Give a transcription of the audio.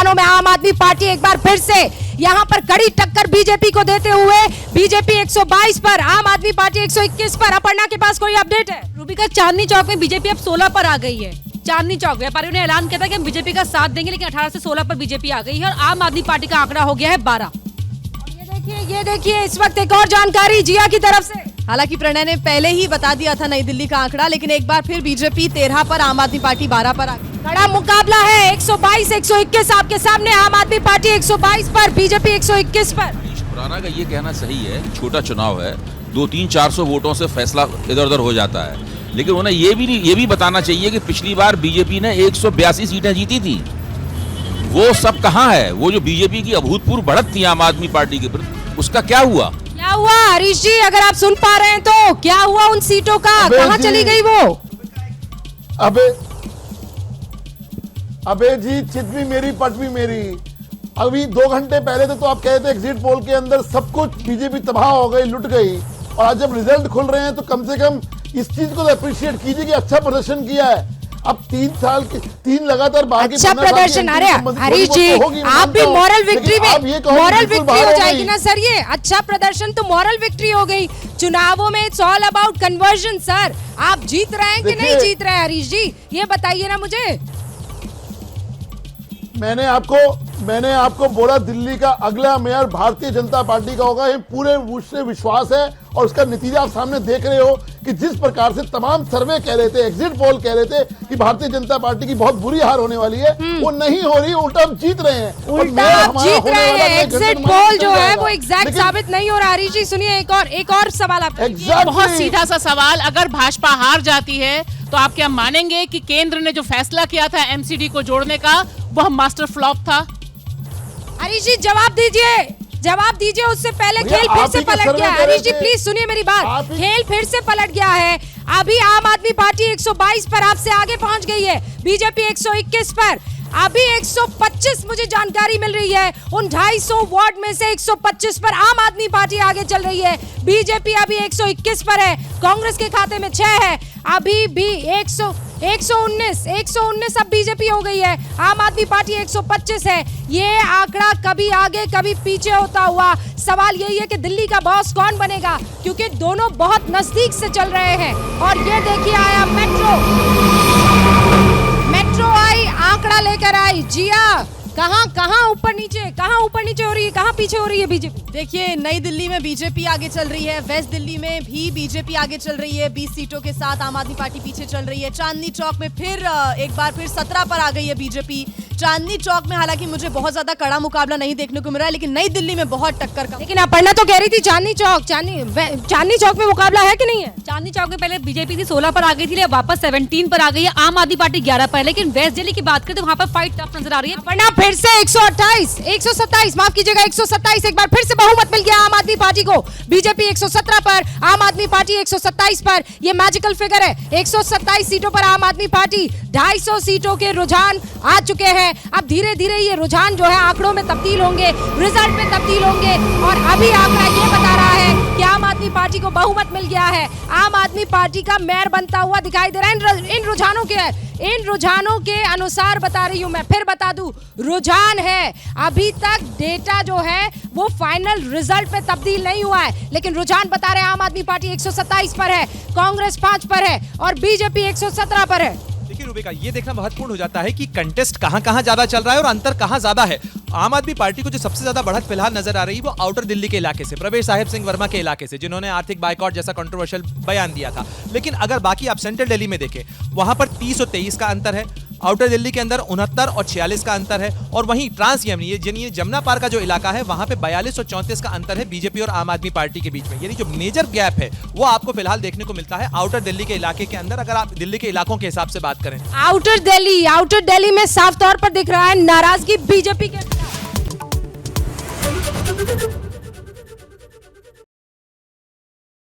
मैदानों में आम आदमी पार्टी एक बार फिर से यहाँ पर कड़ी टक्कर बीजेपी को देते हुए बीजेपी 122 पर, आम आदमी पार्टी 121 पर। अपर्णा के पास कोई अपडेट है? रूबिका, चांदनी चौक में बीजेपी अब 16 पर आ गई है। चांदनी चौक व्यापारियों ने ऐलान किया था कि हम बीजेपी का साथ देंगे, लेकिन 18 से 16 पर बीजेपी आ गई है और आम आदमी पार्टी का आंकड़ा हो गया है 12। ये देखिए इस वक्त एक और जानकारी जिया की तरफ से। हालांकि प्रणय ने पहले ही बता दिया था नई दिल्ली का आंकड़ा, लेकिन एक बार फिर बीजेपी 13 पर, आम आदमी पार्टी 12 पर आ गई। बड़ा मुकाबला है, 122 121 आपके सामने। आम आदमी पार्टी 122 पर, बीजेपी 121 पर। खुराना का ये कहना सही है, छोटा चुनाव है, 200-400 वोटों से फैसला इधर उधर हो जाता है, लेकिन उन्हें ये भी बताना चाहिए कि पिछली बार बीजेपी ने 182 सीटें जीती थी। वो सब कहाँ है? वो जो बीजेपी की अभूतपूर्व बढ़त थी आम आदमी पार्टी के प्रति, उसका क्या हुआ? क्या हुआ हरीश जी, अगर आप सुन पा रहे हैं तो क्या हुआ उन सीटों का? कहाँ चली गई वो? अबे जी, चित भी मेरी पट भी मेरी। अभी 2 घंटे पहले तो आप कहे थे एग्जिट पोल के अंदर सब कुछ बीजेपी तबाह हो गई, लुट गई, और आज जब रिजल्ट खुल रहे हैं तो कम से कम इस चीज को अप्रिशिएट कीजिए कि अच्छा प्रदर्शन किया है। अब 3 लगातार अच्छा प्रदर्शन। अरे हरीश जी, आप भी मॉरल विक्ट्री में, मॉरल विक्ट्री हो जाएगी ना सर। ये अच्छा प्रदर्शन तो मॉरल विक्ट्री हो गई। चुनावों में it's all about conversion sir. आप जीत रहे हैं कि नहीं जीत रहे हैं हरीश जी, ये बताइए ना मुझे। मैंने आपको बोला दिल्ली का अगला मेयर भारतीय जनता पार्टी का होगा, ये पूरे मुझसे विश्वास है, और उसका नतीजा आप सामने देख रहे हो कि जिस प्रकार से तमाम सर्वे कह रहे थे, एग्जिट पोल कह रहे थे कि भारतीय जनता पार्टी की बहुत बुरी हार होने वाली है, वो नहीं हो रही, उल्टा हम जीत रहे हैं। उल्टा आप जीत रहे हैं। एग्जिट पोल जो है वो एग्जैक्ट साबित नहीं हो रहा। हरीश जी सुनिए, एक और सवाल आपका। बहुत सीधा सा सवाल, अगर भाजपा हार जाती है तो आप क्या मानेंगे कि केंद्र ने जो फैसला किया था एमसीडी को जोड़ने का, वह मास्टर फ्लॉप था? हरीश जी जवाब दीजिए, उससे पहले खेल फिर से पलट गया। हरीश जी प्लीज सुनिए मेरी बात, खेल फिर से पलट गया है। अभी आम आदमी पार्टी 122 पर आपसे आगे पहुंच गई है, बीजेपी 121 पर। अभी 125 मुझे जानकारी मिल रही है, उन 250 वार्ड में से 125 पर आम आदमी पार्टी आगे चल रही है। बीजेपी अभी 121 पर है, कांग्रेस के खाते में 6 है। अभी भी 119 अब बीजेपी हो गई है, आम आदमी पार्टी 125 है। ये आंकड़ा कभी आगे कभी पीछे होता हुआ, सवाल यही है कि दिल्ली का बॉस कौन बनेगा, क्योंकि दोनों बहुत नजदीक से चल रहे हैं। और ये देखिए आया मेट्रो आई, आंकड़ा लेकर आई। जिया कहाँ ऊपर नीचे हो रही है, कहाँ पीछे हो रही है बीजेपी? देखिए, नई दिल्ली में बीजेपी आगे चल रही है, वेस्ट दिल्ली में भी बीजेपी आगे चल रही है 20 सीटों के साथ, आम आदमी पार्टी पीछे चल रही है। चांदनी चौक में फिर एक बार फिर 17 पर आ गई है बीजेपी। चांदनी चौक में हालांकि मुझे बहुत ज्यादा कड़ा मुकाबला नहीं देखने को मिल रहा है, लेकिन नई दिल्ली में बहुत टक्कर का। लेकिन अपर्णा तो कह रही थी चांदनी चौक में मुकाबला है कि नहीं है? चांदनी चौक में पहले बीजेपी थी 16 पर आ गई थी, वापस 17 पर आ गई है। आम आदमी पार्टी 11 पर है, लेकिन वेस्ट दिल्ली की बात करें तो वहाँ पर फाइट टफ नजर आ रही है। अपर्णा फिर से 127 माफ कीजिएगा, 127 एक बार फिर से बहुमत मिल गया आम आदमी पार्टी को। बीजेपी 117 पर, आम आदमी पार्टी 127 पर। ये मैजिकल फिगर है, 127 सीटों पर आम आदमी पार्टी। 250 सीटों के रुझान आ चुके हैं। अब धीरे धीरे ये रुझान जो है आंकड़ों में तब्दील होंगे, रिजल्ट में तब्दील होंगे, और अभी आंकड़ा ये बता रहा है कि आम आदमी पार्टी को बहुमत मिल गया है। आम आदमी पार्टी का मेयर बनता हुआ दिखाई दे रहा है। इन रुझानों के अनुसार बता रही हूं मैं, फिर बता दूं, रुझान है। अभी तक डेटा जो है वो फाइनल रिजल्ट पे तब्दील नहीं हुआ है, लेकिन रुझान बता रहे हैं आम आदमी पार्टी 127 पर है, कांग्रेस 5 पर है और बीजेपी 117 पर है। देखिए रूबिका, ये देखना महत्वपूर्ण हो जाता है कि कंटेस्ट कहां ज्यादा चल रहा है और अंतर कहां ज्यादा है। आम आदमी पार्टी को जो सबसे ज्यादा बढ़त फिलहाल नजर आ रही है वो आउटर दिल्ली के इलाके से, प्रवेश साहिब सिंह वर्मा के इलाके से, जिन्होंने आर्थिक बाइकआउट जैसा कंट्रोवर्शियल बयान दिया था। लेकिन अगर बाकी आप सेंट्रल दिल्ली में देखें, वहां पर 30 और 23 का अंतर है। आउटर दिल्ली के अंदर 69 और 46 का अंतर है, और वहीं ट्रांस यमुनी जमुना पार का जो इलाका है वहां पे 42 और 34 का अंतर है बीजेपी और आम आदमी पार्टी के बीच में। यानी जो मेजर गैप है वो आपको फिलहाल देखने को मिलता है आउटर दिल्ली के इलाके के अंदर, अगर आप दिल्ली के इलाकों के हिसाब से बात करें। आउटर दिल्ली में साफ तौर पर दिख रहा है नाराजगी बीजेपी के।